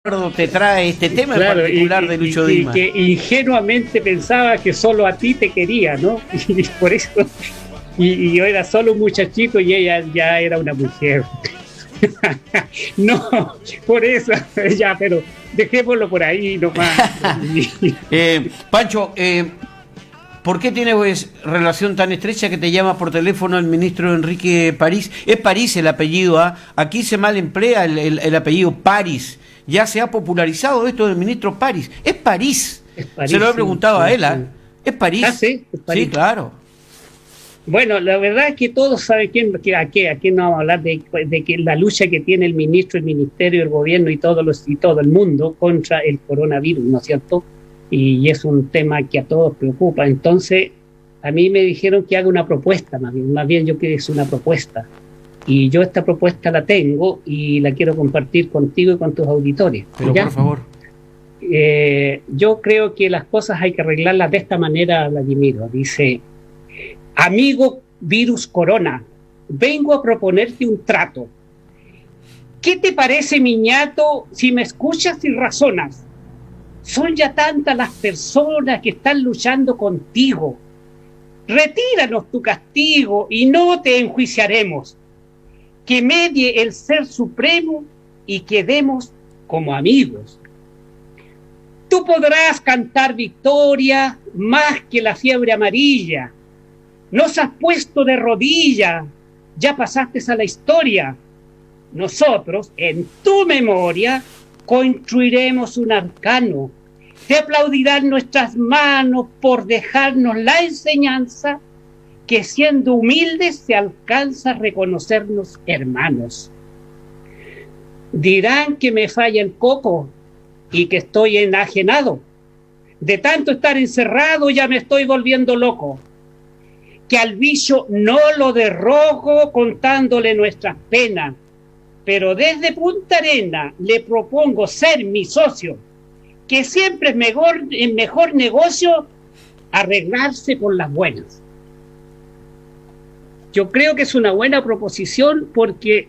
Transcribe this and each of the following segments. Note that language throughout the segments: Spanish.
te trae este tema en Claro, particular de Lucho Dimas. que ingenuamente pensaba que solo a ti te quería, ¿no? Y por eso, y yo era solo un muchachito y ella ya era una mujer. No, por eso, ya, pero dejémoslo por ahí nomás. Pancho, ¿por qué tienes pues, relación tan estrecha que te llama por teléfono el ministro Enrique París? Es París el apellido, ¿ah? Aquí se mal emplea el apellido París. Ya se ha popularizado esto del ministro París. Es París. Es París, se lo he preguntado sí, a él, sí. ¿ah? Es París. Ah, sí, es París. Sí, claro. Bueno, la verdad es que todos saben a quién no vamos a hablar de que la lucha que tiene el ministro, el ministerio, el gobierno y todo el mundo contra el coronavirus, ¿no es cierto? Y es un tema que a todos preocupa. Entonces, a mí me dijeron que haga una propuesta, más bien yo quiero que es una propuesta. Y yo esta propuesta la tengo y la quiero compartir contigo y con tus auditores. Pero ¿ya? por favor. Yo creo que las cosas hay que arreglarlas de esta manera, Vladimiro. Dice: amigo virus corona, vengo a proponerte un trato. ¿Qué te parece, miñato, si me escuchas y razonas? Son ya tantas las personas que están luchando contigo. Retíranos tu castigo y no te enjuiciaremos. Que medie el Ser Supremo y quedemos como amigos. Tú podrás cantar victoria más que la fiebre amarilla. Nos has puesto de rodillas, ya pasaste a la historia. Nosotros, en tu memoria, construiremos un arcano. Te aplaudirán nuestras manos por dejarnos la enseñanza que siendo humildes se alcanza a reconocernos hermanos. Dirán que me falla el coco y que estoy enajenado. De tanto estar encerrado ya me estoy volviendo loco. Que al bicho no lo derrogo contándole nuestras penas, pero desde Punta Arena le propongo ser mi socio, que siempre es mejor negocio arreglarse por las buenas. Yo creo que es una buena proposición porque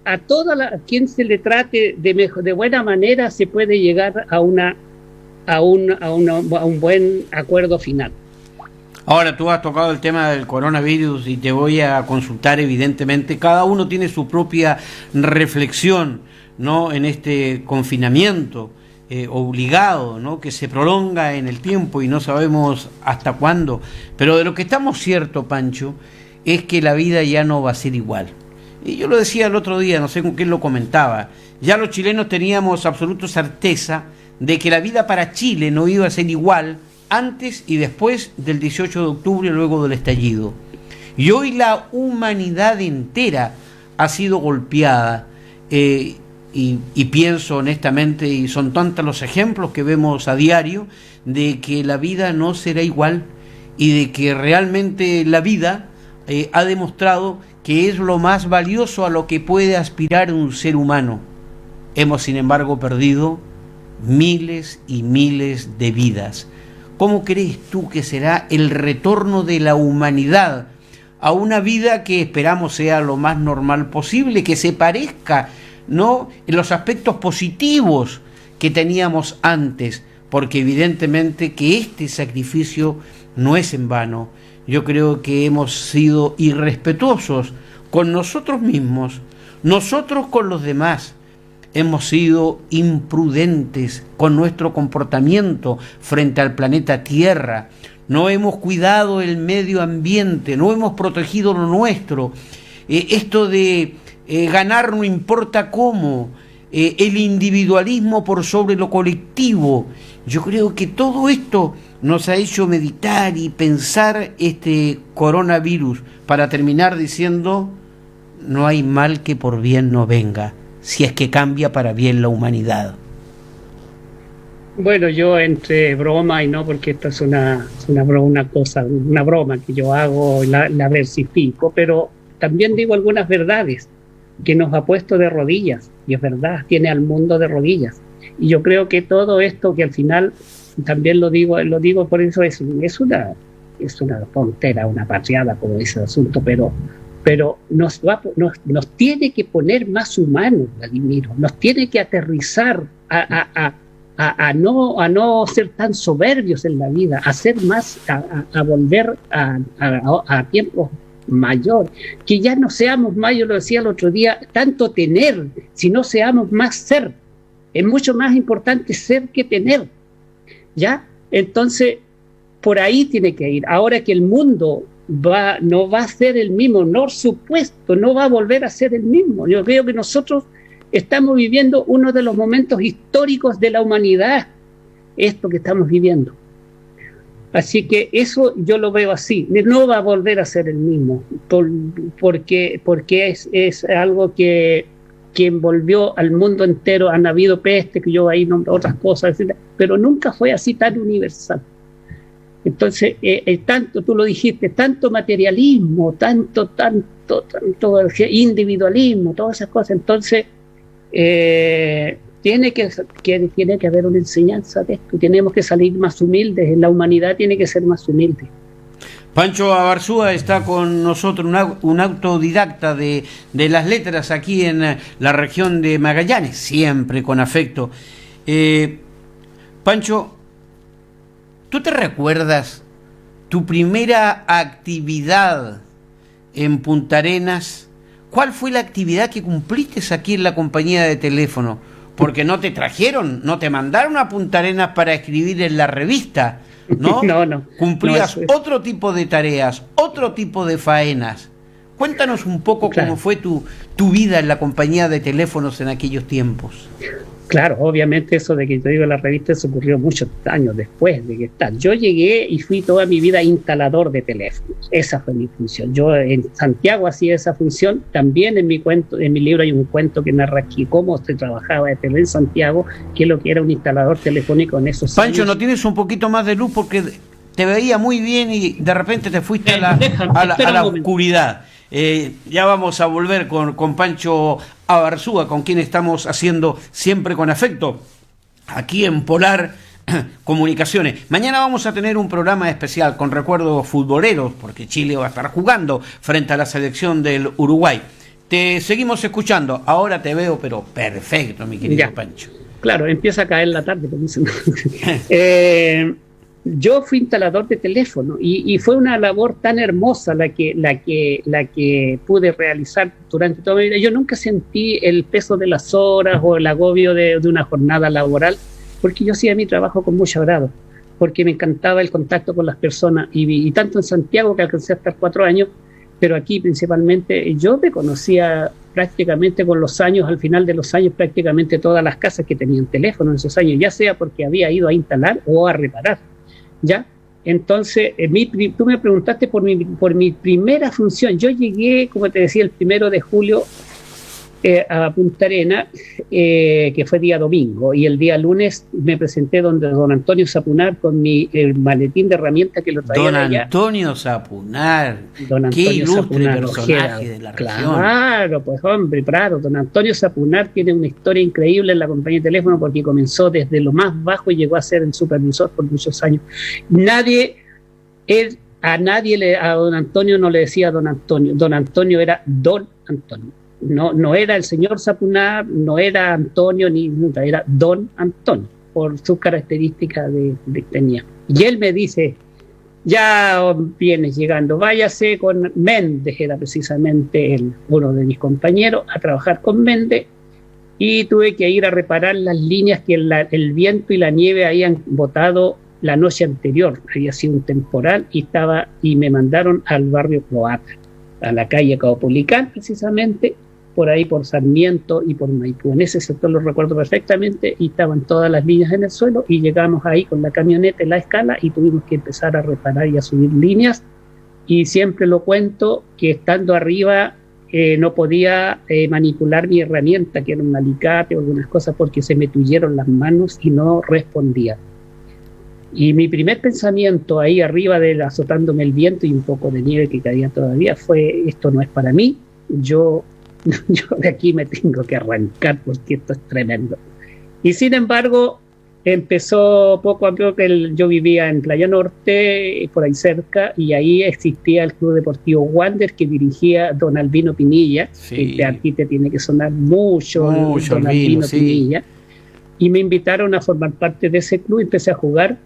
a quien se le trate de buena manera se puede llegar a un buen acuerdo final. Ahora tú has tocado el tema del coronavirus y te voy a consultar evidentemente. Cada uno tiene su propia reflexión, ¿no? En este confinamiento obligado, ¿no? Que se prolonga en el tiempo y no sabemos hasta cuándo. Pero de lo que estamos cierto, Pancho, es que la vida ya no va a ser igual. Y yo lo decía el otro día, no sé con quién lo comentaba. Ya los chilenos teníamos absoluta certeza de que la vida para Chile no iba a ser igual antes y después del 18 de octubre, luego del estallido. Y hoy la humanidad entera ha sido golpeada, y pienso honestamente, y son tantos los ejemplos que vemos a diario, de que la vida no será igual y de que realmente la vida ha demostrado que es lo más valioso a lo que puede aspirar un ser humano. Hemos, sin embargo, perdido miles y miles de vidas. ¿Cómo crees tú que será el retorno de la humanidad a una vida que esperamos sea lo más normal posible, que se parezca, ¿no?, en los aspectos positivos que teníamos antes? Porque evidentemente que este sacrificio no es en vano. Yo creo que hemos sido irrespetuosos con nosotros mismos, nosotros con los demás. Hemos sido imprudentes con nuestro comportamiento frente al planeta Tierra. No hemos cuidado el medio ambiente, no hemos protegido lo nuestro. Esto de ganar no importa cómo, el individualismo por sobre lo colectivo. Yo creo que todo esto nos ha hecho meditar y pensar este coronavirus para terminar diciendo: no hay mal que por bien no venga, si es que cambia para bien la humanidad. Bueno, yo entre broma y no, porque esto es una broma que yo hago, la versifico, pero también digo algunas verdades que nos ha puesto de rodillas, y es verdad, tiene al mundo de rodillas. Y yo creo que todo esto, que al final también lo digo por eso, es una tontera, una patriada, como dice el asunto, pero nos tiene que poner más humanos, Vladimiro, nos tiene que aterrizar a no ser tan soberbios en la vida, a ser más, a volver a tiempos mayores, que ya no seamos más, yo lo decía el otro día, tanto tener, sino seamos más ser. Es mucho más importante ser que tener, ¿ya? Entonces, por ahí tiene que ir. Ahora que el mundo no va a ser el mismo, no supuesto, no va a volver a ser el mismo. Yo creo que nosotros estamos viviendo uno de los momentos históricos de la humanidad, esto que estamos viviendo. Así que eso yo lo veo así, no va a volver a ser el mismo, porque es algo que envolvió al mundo entero. Han habido peste, que yo ahí nombro otras cosas, etc., pero nunca fue así tan universal. Entonces, tanto, tú lo dijiste, tanto materialismo, tanto individualismo, todas esas cosas. Entonces, tiene que haber una enseñanza de esto. Tenemos que salir más humildes. La humanidad tiene que ser más humilde. Pancho Abarzúa está con nosotros, un autodidacta de las letras aquí en la región de Magallanes, siempre con afecto. Pancho, ¿tú te recuerdas tu primera actividad en Punta Arenas? ¿Cuál fue la actividad que cumpliste aquí en la compañía de teléfono? Porque no te trajeron, no te mandaron a Punta Arenas para escribir en la revista, ¿no? No. Cumplías otro tipo de tareas, otro tipo de faenas. Cuéntanos un poco cómo fue tu vida en la compañía de teléfonos en aquellos tiempos. Claro, obviamente eso de que te digo la revista se ocurrió muchos años después de que tal. Yo llegué y fui toda mi vida instalador de teléfonos. Esa fue mi función. Yo en Santiago hacía esa función. También en mi libro hay un cuento que narra aquí cómo se trabajaba de tele en Santiago, que es lo que era un instalador telefónico en esos Pancho, años. ¿no tienes un poquito más de luz? Porque te veía muy bien y de repente te fuiste a la oscuridad. Ya vamos a volver con Pancho Abarzúa, con quien estamos haciendo siempre con afecto aquí en Polar Comunicaciones. Mañana vamos a tener un programa especial con recuerdos futboleros, porque Chile va a estar jugando frente a la selección del Uruguay. Te seguimos escuchando. Ahora te veo, pero perfecto, mi querido Pancho. Claro, empieza a caer la tarde. Yo fui instalador de teléfono y fue una labor tan hermosa la que pude realizar durante toda mi vida. Yo nunca sentí el peso de las horas o el agobio de una jornada laboral, porque yo hacía mi trabajo con mucho agrado, porque me encantaba el contacto con las personas y tanto en Santiago, que alcancé a estar 4 años, pero aquí principalmente yo me conocía prácticamente con los años, al final de los años, prácticamente todas las casas que tenían teléfono en esos años, ya sea porque había ido a instalar o a reparar. ¿Ya? Entonces, tú me preguntaste por mi primera función. Yo llegué, como te decía, el 1 de julio a Punta Arenas, que fue día domingo, y el día lunes me presenté donde don Antonio Sapunar con mi maletín de herramientas que lo traía don de allá. Antonio Sapunar, don Antonio qué ilustre Sapunar, personaje de la región. Claro, pues hombre, claro, don Antonio Sapunar tiene una historia increíble en la compañía de teléfono, porque comenzó desde lo más bajo y llegó a ser el supervisor por muchos años. A don Antonio no le decía don Antonio era don Antonio. No era el señor Sapunar, no era Antonio, era don Antonio, por sus características que tenía. Y él me dice, ya vienes llegando, váyase con Méndez, era precisamente uno de mis compañeros, a trabajar con Méndez, y tuve que ir a reparar las líneas que el viento y la nieve habían botado la noche anterior. Había sido un temporal y me mandaron al barrio Croata, a la calle Caupolicán, precisamente, por ahí por Sarmiento y por Maipú. En ese sector lo recuerdo perfectamente, y estaban todas las líneas en el suelo, y llegamos ahí con la camioneta en la escala y tuvimos que empezar a reparar y a subir líneas. Y siempre lo cuento que estando arriba no podía manipular mi herramienta, que era un alicate o algunas cosas, porque se me tuyeron las manos y no respondía. Y mi primer pensamiento ahí arriba, azotándome el viento y un poco de nieve que caía todavía, fue: esto no es para mí, yo de aquí me tengo que arrancar porque esto es tremendo. Y sin embargo, empezó poco a poco. Yo vivía en Playa Norte, por ahí cerca, y ahí existía el Club Deportivo Wander, que dirigía don Albino Pinilla, que a ti te tiene que sonar mucho don Albino Pinilla. y me invitaron a formar parte de ese club y empecé a jugar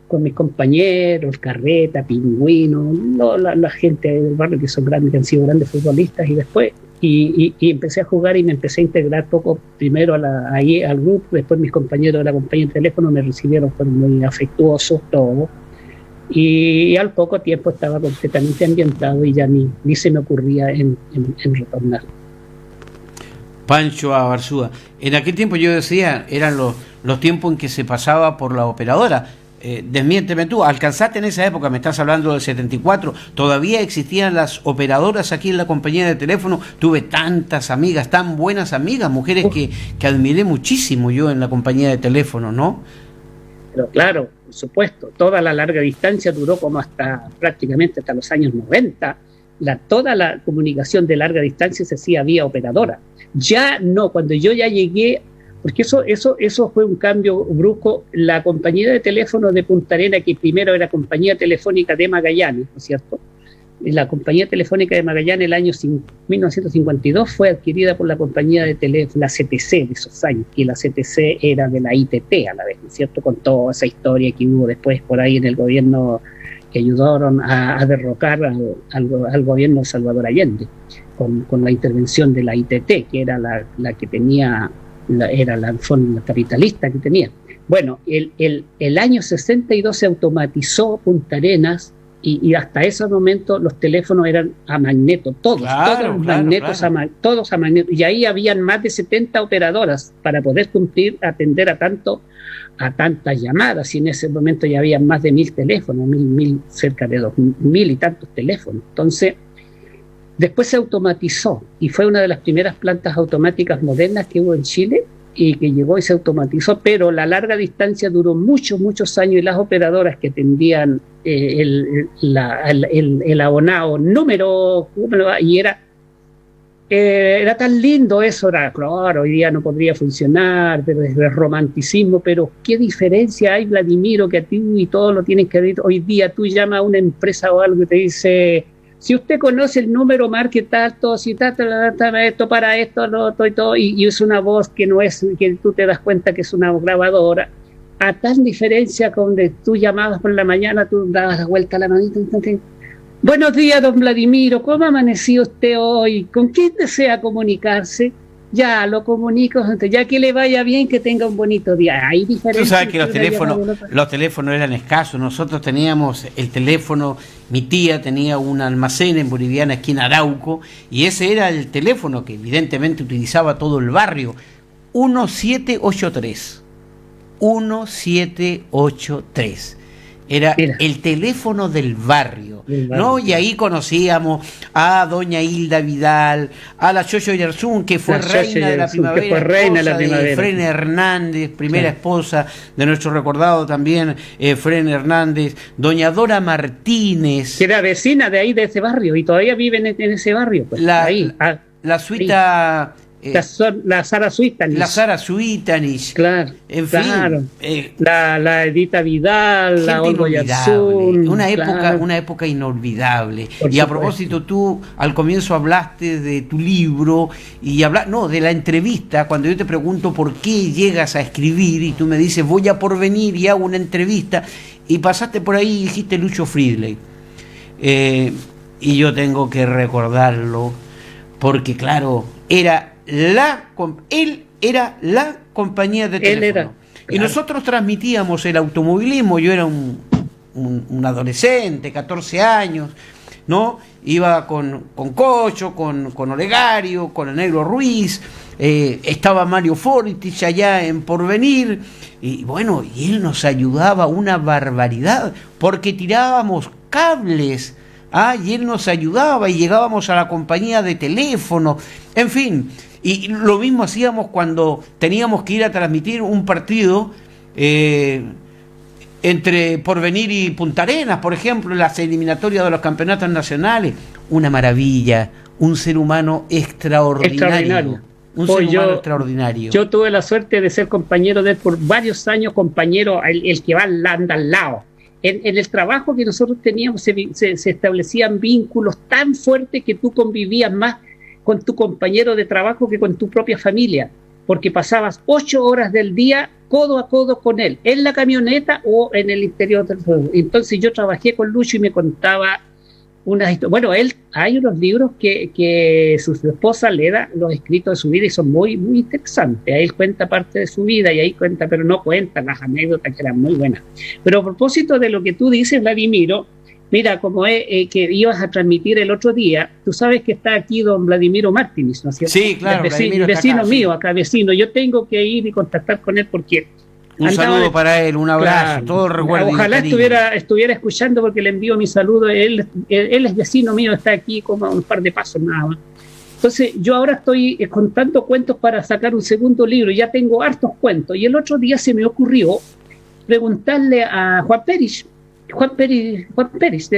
con mis compañeros, Carreta, Pingüino, la gente del barrio que son grandes, que han sido grandes futbolistas, y después y empecé a jugar y me empecé a integrar poco, primero ahí al grupo, después mis compañeros de la compañía de teléfono me recibieron, fueron muy afectuosos, todo, y al poco tiempo estaba completamente ambientado y ya ni se me ocurría en retornar. Pancho Abarzúa, en aquel tiempo yo decía, eran los tiempos en que se pasaba por la operadora. Desmiénteme tú, ¿alcanzaste en esa época? Me estás hablando del 74, ¿todavía existían las operadoras aquí en la compañía de teléfono? Tuve tantas amigas, tan buenas amigas, mujeres que admiré muchísimo yo en la compañía de teléfono, ¿no? Pero claro, por supuesto, toda la larga distancia duró como prácticamente hasta los años 90. Toda la comunicación de larga distancia se hacía vía operadora. Ya no, cuando yo ya llegué, porque eso fue un cambio brusco. La compañía de teléfono de Punta Arenas, que primero era Compañía Telefónica de Magallanes, ¿no es cierto? La Compañía Telefónica de Magallanes, el año 1952, fue adquirida por la compañía de teléfono, la CTC de esos años, y la CTC era de la ITT a la vez, ¿no es cierto? Con toda esa historia que hubo después por ahí en el gobierno, que ayudaron a derrocar al gobierno de Salvador Allende, con la intervención de la ITT, que era la que tenía... era la forma capitalista que tenía. Bueno, el año 62 se automatizó Punta Arenas y hasta ese momento los teléfonos eran a magneto, todos a magneto, y ahí habían más de 70 operadoras para poder atender a tantas llamadas, y en ese momento ya había más de 1000 teléfonos, cerca de 2000 y tantos teléfonos. Entonces, después se automatizó y fue una de las primeras plantas automáticas modernas que hubo en Chile y que llegó y se automatizó, pero la larga distancia duró muchos años y las operadoras que atendían el abonado número, y era tan lindo eso, claro, hoy día no podría funcionar, pero desde el romanticismo, pero qué diferencia hay, Vladimiro, que a ti y todo lo tienes que ver. Hoy día tú llamas a una empresa o algo y te dice... Si usted conoce el número, marque tanto, si esto para esto, lo otro y todo, y es una voz que no es, que tú te das cuenta que es una grabadora, a tal diferencia con de tú llamabas por la mañana, tú dabas la vuelta a la manita. Buenos días, don Vladimiro, ¿cómo amaneció usted hoy? ¿Con quién desea comunicarse? Ya, lo comunico, ya que le vaya bien, que tenga un bonito día. Hay diferencia. Tú sabes que los teléfonos eran escasos. Nosotros teníamos el teléfono, mi tía tenía un almacén en Boliviana, aquí en Arauco, y ese era el teléfono que evidentemente utilizaba todo el barrio. 1783. 1783. Era el teléfono del barrio, ¿no? Y ahí conocíamos a doña Hilda Vidal, a la Yoyo Yarzún, que fue reina de la primavera, de Fren Hernández, primera esposa de nuestro recordado también, Fren Hernández, doña Dora Martínez. Que era vecina de ahí, de ese barrio, y todavía viven en ese barrio. Pues, la suita... la Sara Suitanich. La Sara Suitanich. Claro. En claro. Fin. La Edita Vidal, la Olga Yarzún. Una época inolvidable. Y a propósito, tú al comienzo hablaste de tu libro y de la entrevista, cuando yo te pregunto por qué llegas a escribir y tú me dices voy a Porvenir y hago una entrevista, y pasaste por ahí y dijiste Lucho Friedley. Y yo tengo que recordarlo porque claro, él era la compañía de teléfono. Y nosotros transmitíamos el automovilismo. Yo era un adolescente, 14 años, ¿no? Iba con Cocho, con Olegario, con el Negro Ruiz, estaba Mario Fortich allá en Porvenir, y bueno, y él nos ayudaba una barbaridad, porque tirábamos cables, y él nos ayudaba y llegábamos a la compañía de teléfono, en fin. Y lo mismo hacíamos cuando teníamos que ir a transmitir un partido entre Porvenir y Punta Arenas, por ejemplo, en las eliminatorias de los campeonatos nacionales. Una maravilla, un ser humano extraordinario. Extraordinario. Yo tuve la suerte de ser compañero de él por varios años, compañero, el que anda al lado. En el trabajo que nosotros teníamos se establecían vínculos tan fuertes que tú convivías más con tu compañero de trabajo que con tu propia familia, porque pasabas 8 horas del día codo a codo con él, en la camioneta o en el interior del fuego. Entonces yo trabajé con Lucho y me contaba unas historias. Bueno, hay unos libros que su esposa le da los escritos de su vida y son muy, muy interesantes. Ahí él cuenta parte de su vida y ahí cuenta, pero no cuenta las anécdotas que eran muy buenas. Pero a propósito de lo que tú dices, Vladimiro, mira, como es que ibas a transmitir el otro día, tú sabes que está aquí don Vladimiro Martínez, ¿no es cierto? Sí, claro, vecino acá, mío, sí. acá vecino. Yo tengo que ir y contactar con él porque un saludo para él, un abrazo, claro, todo el recuerdo. Ojalá estuviera escuchando porque le envío mi saludo. Él es vecino mío, está aquí como a un par de pasos nada más. Entonces yo ahora estoy contando cuentos para sacar un segundo libro, ya tengo hartos cuentos y el otro día se me ocurrió preguntarle a Juan Pérez. Juanito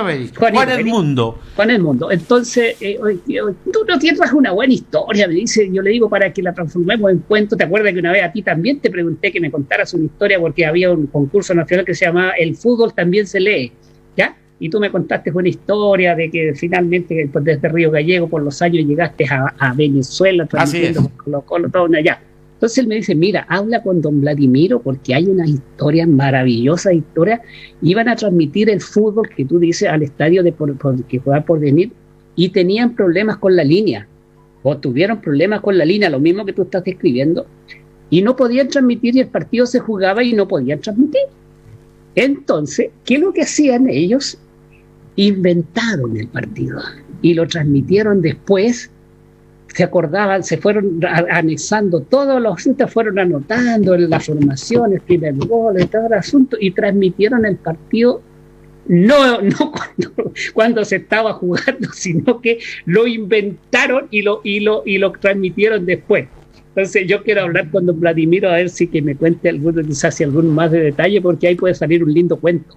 Pérez. Juan Edmundo. Juan Edmundo. Entonces, tú no tienes una buena historia, me dice. Yo le digo para que la transformemos en cuento. ¿Te acuerdas que una vez a ti también te pregunté que me contaras una historia porque había un concurso nacional que se llamaba El fútbol también se lee? ¿Ya? Y tú me contaste una historia de que finalmente pues, desde Río Gallego por los años llegaste a Venezuela transmitiendo Colo-Colo, todo allá. Entonces él me dice, mira, habla con don Vladimiro porque hay unas historias, maravillosas historias. Iban a transmitir el fútbol que tú dices al estadio que juega por venir y tenían problemas con la línea, o tuvieron problemas con la línea, lo mismo que tú estás describiendo, y no podían transmitir y el partido se jugaba y no podían transmitir. Entonces, ¿qué es lo que hacían ellos? Inventaron el partido y lo transmitieron después. Se acordaban, se fueron anexando todos los asuntos, fueron anotando en la formación, el primer gol, todo el asunto, y transmitieron el partido no cuando se estaba jugando, sino que lo inventaron y lo transmitieron después. Entonces yo quiero hablar con don Vladimiro a ver si que me cuente quizás algún más de detalle, porque ahí puede salir un lindo cuento.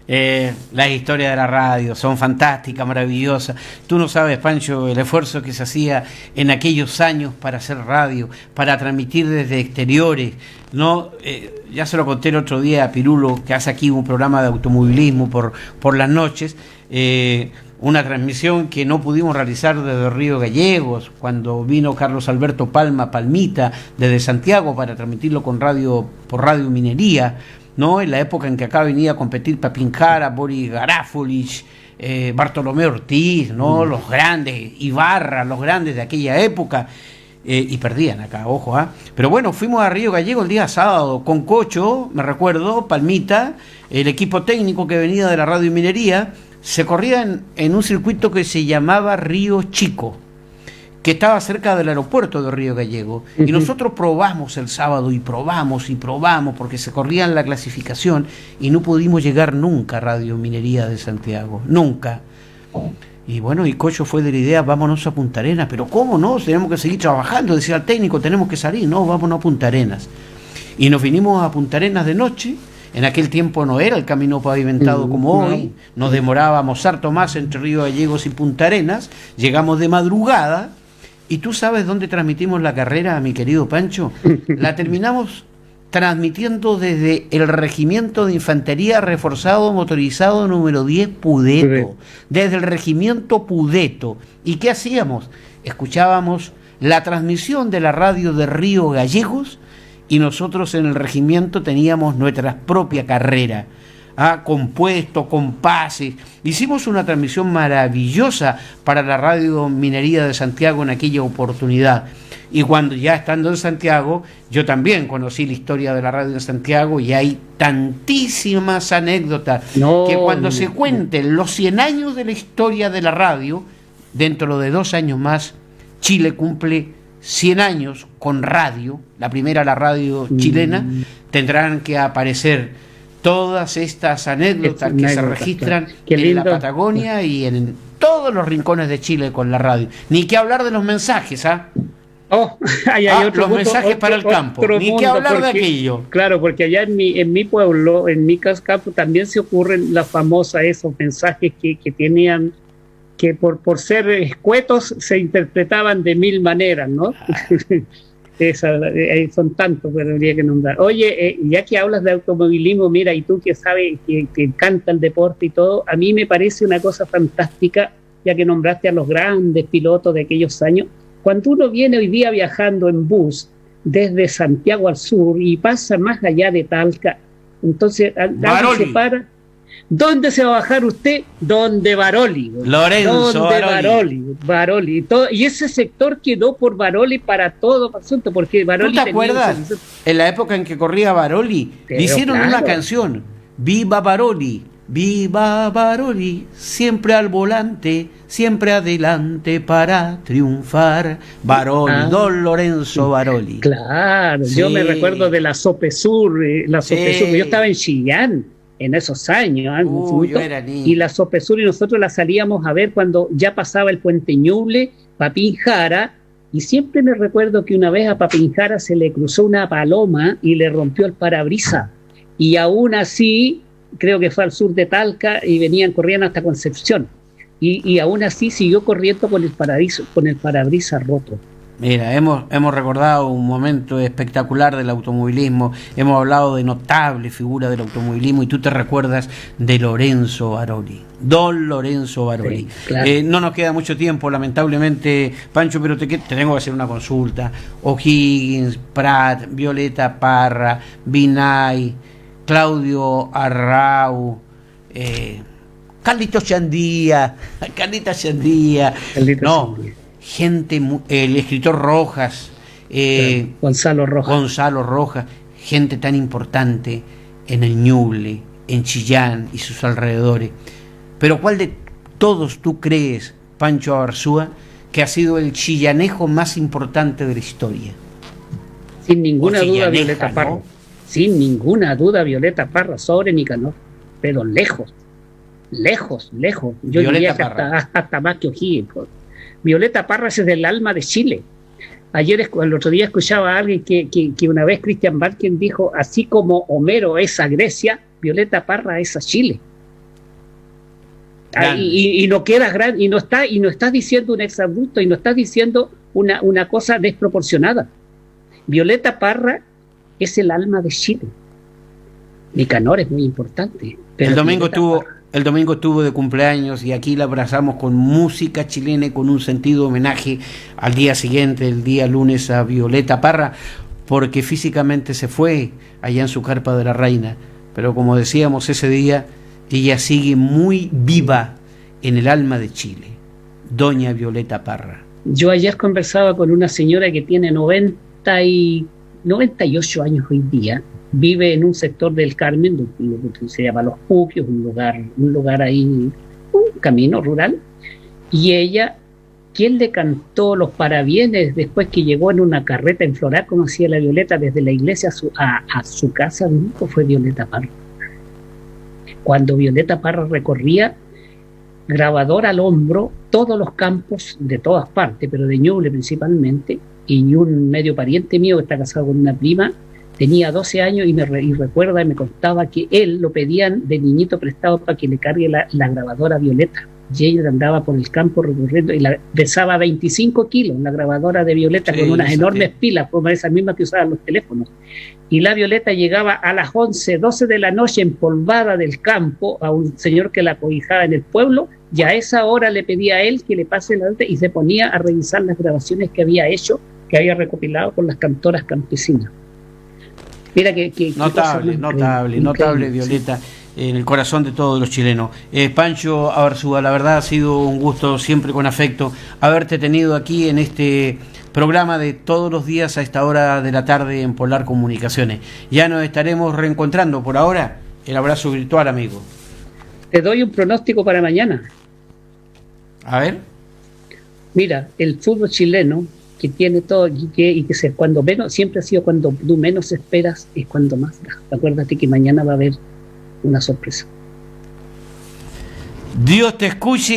Las historias de la radio son fantásticas, maravillosas. Tú no sabes, Pancho, el esfuerzo que se hacía en aquellos años para hacer radio, para transmitir desde exteriores, ¿no? Ya se lo conté el otro día a Pirulo, que hace aquí un programa de automovilismo por las noches, una transmisión que no pudimos realizar desde Río Gallegos, cuando vino Carlos Alberto Palmita, desde Santiago, para transmitirlo por Radio Minería, ¿no? En la época en que acá venía a competir Papín Jara, Boris Garáfolich, Bartolomé Ortiz, ¿no? Los grandes, Ibarra, los grandes de aquella época, y perdían acá, ojo, pero bueno, fuimos a Río Gallego el día sábado con Cocho, me recuerdo, Palmita, el equipo técnico que venía de la Radio Minería. Se corría en un circuito que se llamaba Río Chico, que estaba cerca del aeropuerto de Río Gallego. Y nosotros probamos el sábado y probamos, porque se corría en la clasificación y no pudimos llegar nunca a Radio Minería de Santiago, nunca. Y bueno, y Cocho fue de la idea, vámonos a Punta Arenas. Pero ¿cómo no? Tenemos que seguir trabajando, decía al técnico, tenemos que salir, no, vámonos a Punta Arenas. Y nos vinimos a Punta Arenas de noche. En aquel tiempo no era el camino pavimentado como hoy, nos demorábamos harto más entre Río Gallegos y Punta Arenas, llegamos de madrugada. ¿Y tú sabes dónde transmitimos la carrera, mi querido Pancho? La terminamos transmitiendo desde el Regimiento de Infantería Reforzado Motorizado número 10 Pudeto, desde el Regimiento Pudeto. ¿Y qué hacíamos? Escuchábamos la transmisión de la radio de Río Gallegos y nosotros en el regimiento teníamos nuestra propia carrera. Compuesto, compases. Hicimos una transmisión maravillosa para la Radio Minería de Santiago en aquella oportunidad. Y cuando ya estando en Santiago, yo también conocí la historia de la radio de Santiago y hay tantísimas anécdotas que cuando se cuenten los 100 años de la historia de la radio, dentro de 2 años más, Chile cumple 100 años con radio, la primera, la radio chilena, tendrán que aparecer todas estas anécdotas que se registran en la Patagonia y en todos los rincones de Chile con la radio. Ni que hablar de los mensajes, los mensajes para el campo. Ni que hablar de aquello. Claro, porque allá en mi pueblo, en mi campo, también se ocurren las famosas esos mensajes que tenían, que por ser escuetos se interpretaban de 1000 maneras, ¿no? Son tantos que habría que nombrar. Oye, ya que hablas de automovilismo, mira, y tú que sabes que encanta el deporte y todo, a mí me parece una cosa fantástica, ya que nombraste a los grandes pilotos de aquellos años. Cuando uno viene hoy día viajando en bus, desde Santiago al sur y pasa más allá de Talca. Entonces, alguien se para. ¿Dónde se va a bajar usted? Donde Baroli. Lorenzo donde Baroli. Y ese sector quedó por Baroli para todo asunto, porque Baroli. ¿Tú te acuerdas? En la época en que corría Baroli, le hicieron una canción. Viva Baroli, viva Baroli, siempre al volante, siempre adelante para triunfar. Baroli, don Lorenzo Baroli. Claro, sí. Yo me recuerdo de la Sopesur, Sur. Yo estaba en Chillán en esos años, yo era niño. Y la Sopesur, y nosotros la salíamos a ver cuando ya pasaba el puente Ñuble, Papín Jara, y siempre me recuerdo que una vez a Papín Jara se le cruzó una paloma y le rompió el parabrisas, y aún así, creo que fue al sur de Talca, y corrían hasta Concepción, y aún así siguió corriendo con el parabrisas roto. Mira, hemos recordado un momento espectacular del automovilismo, hemos hablado de notables figuras del automovilismo y tú te recuerdas de Lorenzo Baroli, don Lorenzo Baroli. Sí, claro. No nos queda mucho tiempo, lamentablemente, Pancho, pero te tengo que hacer una consulta. O'Higgins, Prat, Violeta Parra, Binay, Claudio Arrau, Carlito Chandía, gente, el escritor Rojas, Gonzalo Rojas, gente tan importante en el Ñuble, en Chillán y sus alrededores. Pero ¿cuál de todos tú crees, Pancho Abarzúa, que ha sido el chillanejo más importante de la historia? Sin ninguna duda, Violeta Parra. ¿No? Sin ninguna duda, Violeta Parra sobre Nicanor, pero lejos. Yo diría que hasta más que O'Higgins. Violeta Parra es del alma de Chile. El otro día escuchaba a alguien que una vez Christian Barken dijo, así como Homero es a Grecia, Violeta Parra es a Chile. Y no queda gran, y no está diciendo un exabrupto, y no está diciendo una cosa desproporcionada. Violeta Parra es el alma de Chile. Nicanor es muy importante. Pero el domingo estuvo de cumpleaños y aquí la abrazamos con música chilena y con un sentido homenaje al día siguiente, el día lunes, a Violeta Parra, porque físicamente se fue allá en su carpa de la Reina, pero como decíamos ese día, ella sigue muy viva en el alma de Chile, doña Violeta Parra. Yo ayer conversaba con una señora que tiene 98 años hoy día, vive en un sector del Carmen, que se llama Los Puquios, un lugar ahí, un camino rural, y ella, quien le cantó los parabienes después que llegó en una carreta en Floral, como hacía la Violeta, desde la iglesia a su casa, nunca fue Violeta Parra. Cuando Violeta Parra recorría, grabador al hombro, todos los campos de todas partes, pero de Ñuble principalmente, y un medio pariente mío que está casado con una prima, tenía 12 años y recuerda y me contaba que él lo pedían de niñito prestado para que le cargue la grabadora Violeta. Y ella andaba por el campo recorriendo y pesaba 25 kilos la grabadora de Violeta, sí, con unas enormes pilas, como esas mismas que usaban los teléfonos. Y la Violeta llegaba a las 11, 12 de la noche empolvada del campo a un señor que la cobijaba en el pueblo, y a esa hora le pedía a él que le pase la y se ponía a revisar las grabaciones que había hecho, que había recopilado con las cantoras campesinas. Mira que notable Violeta, en el corazón de todos los chilenos. Pancho Abarzúa, la verdad ha sido un gusto, siempre con afecto, haberte tenido aquí en este programa de todos los días a esta hora de la tarde en Polar Comunicaciones. Ya nos estaremos reencontrando. Por ahora, el abrazo virtual, amigo. Te doy un pronóstico para mañana. A ver. Mira, el fútbol chileno, que tiene todo y que cuando menos, siempre ha sido cuando tú menos esperas, es cuando más da. Acuérdate que mañana va a haber una sorpresa. Dios te escuche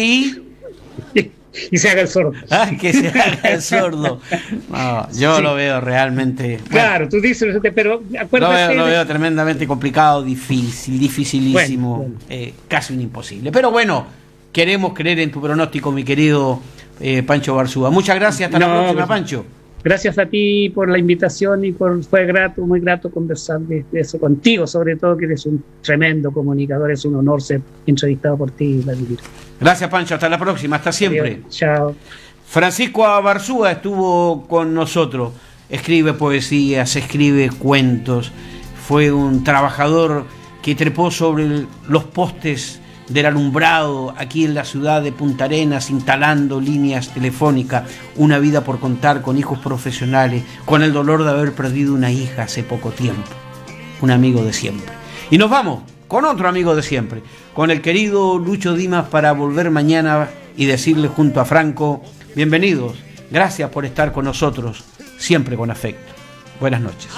y se haga el sordo. Que se haga el sordo. No, yo sí lo veo realmente. Claro, bueno, tú dices, pero acuérdate. Lo veo tremendamente complicado, dificilísimo, bueno. Casi un imposible. Pero bueno, queremos creer en tu pronóstico, mi querido Pancho Abarzúa. Muchas gracias, hasta la próxima, Pancho. Gracias a ti por la invitación y fue muy grato conversar de eso contigo, sobre todo que eres un tremendo comunicador, es un honor ser entrevistado por ti, Vladimir. Gracias, Pancho, hasta la próxima, hasta siempre. Adiós. Chao. Francisco Abarzúa estuvo con nosotros. escribe poesías, escribe cuentos, fue un trabajador que trepó sobre los postes del alumbrado aquí en la ciudad de Punta Arenas, instalando líneas telefónicas, una vida por contar, con hijos profesionales, con el dolor de haber perdido una hija hace poco tiempo, un amigo de siempre. Y nos vamos con otro amigo de siempre, con el querido Lucho Dimas, para volver mañana y decirle junto a Franco, bienvenidos, gracias por estar con nosotros, siempre con afecto. Buenas noches.